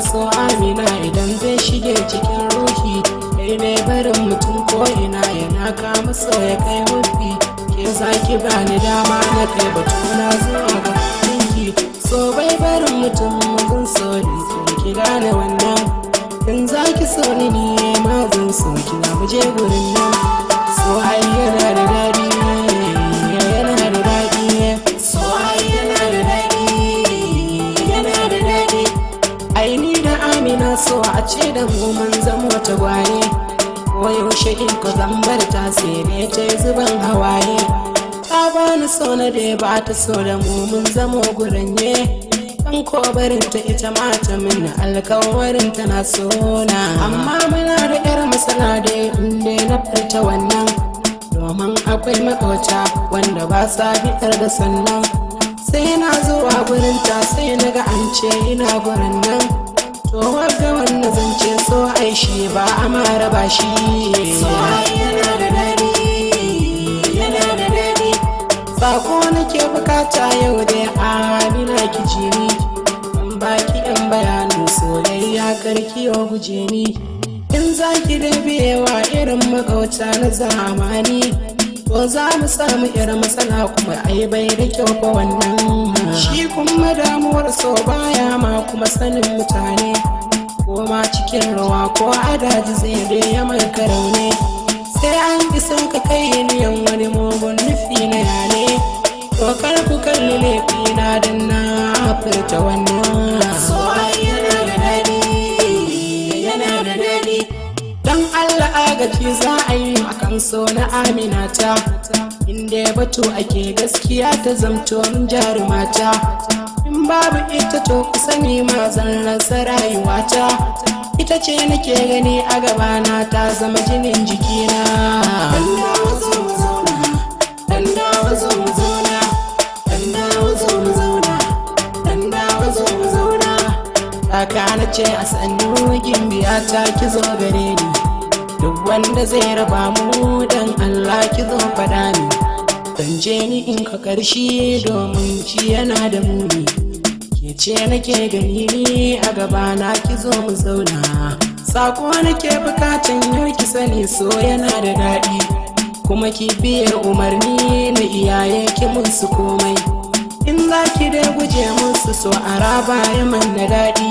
bani so Amina idan zai shige cikin ruhi. Kai ne barin mutum ko ina yana kama so ya kai hufi. Ke zaki bani dama na kai batuna zuwa ga ɗinki. So bai barin mutum mun so ni ki gane wannan. In zaki so ni ma zan so ki na muje gurin nan. So ai yana da daɗi, yana da daɗi. So ai yana da daɗi, yana da daɗi. Ai ni da Amina so a ce da mu mun zama tagwaye. Ko yaushe in ka zambar ta sai dai ta zuban hawaye. Ta bani so na dai ba ta so da mu mun zama guranye. Kan ko barin ta ita ma ta min alkawarin ta na sona. Amma muna da yar matsala dai inda na furta wannan. Domin akwai makauta wanda ba sa fitar da sannan. Sai na zuwa gurin ta sai na ga an ce ina gurin nan. To wagga wanda zan ce so ai shi ba a mara ba shi. So yana da daɗi, yana da daɗi. Sako nake bukata yau dai Amina ki ji ni. An baki yan bayanin soyayya karki ya guje ni. In zaki da biyewa irin magauta na zamani, to za mu samu irin matsala kuma ai bai da kyau fa wannan. Shi kuma damuwar so baya ma kuma sanin mutane. Ko ma cikin rawa ko adaji zai dai ya marka raune. Sai an bi son ka kai niyan wani mugun nufi na yane. To kar ku kalli laifina dan na furta wannan. So yana da daɗi, yana da daɗi. Dan Allah agaji za a yi akan so na Amina ta. Inda batu ake gaskiya ta zamto min jarumata. In babu ita to ku sani ma zan rasa rayuwata. Ita ce nake gani a gabana ta zama jinin jikina. Dan dawo zo mu zauna, dan dawo zo mu zauna, dan dawo zo mu zauna, dan dawo zo mu zauna. Kaka na ce a sannu gimbiya ta ki zo gare ni. Duk wanda zai raba mu dan Allah ki zo faɗa ni. Dan je ni in ka karshe domin ci yana da muni. Ke ce nake gani ni a gabana ki zo mu zauna. Sako nake bukatan yau ki sani so yana da daɗi. Kuma ki biye umarni na iyaye ki musu komai. In za ki dai guje musu so a raba ya man da daɗi.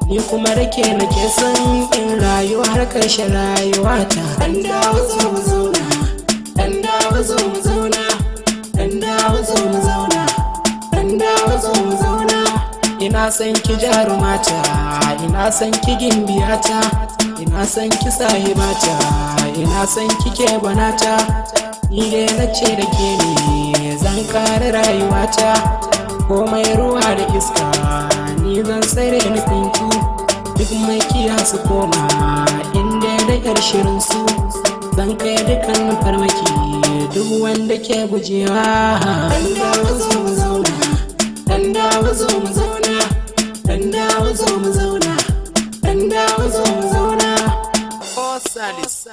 Ni kuma rake nake son in rayuwa har ƙarshen rayuwata. Dan dawo zo mu zauna, dan dawo zo mu zauna, dan dawo zo mu zauna, dan dawo zo mu zauna. Ina son ki jarumata, ina son ki gimbiyata, ina son ki sahibata, ina son ki kebanata. Ni dai na ce da ke ne zan kare rayuwata. Komai ruwa da iska ni zan tsare nufinki. Duk mai kiya su koma inda da yar shirin su. Zan kai dukan farmaki duk wanda ke gujewa. Dan dawo zo mu zauna, dan dawo zo mu zauna, dan dawo zo mu zauna, dan dawo zo mu zauna. Oh Salis,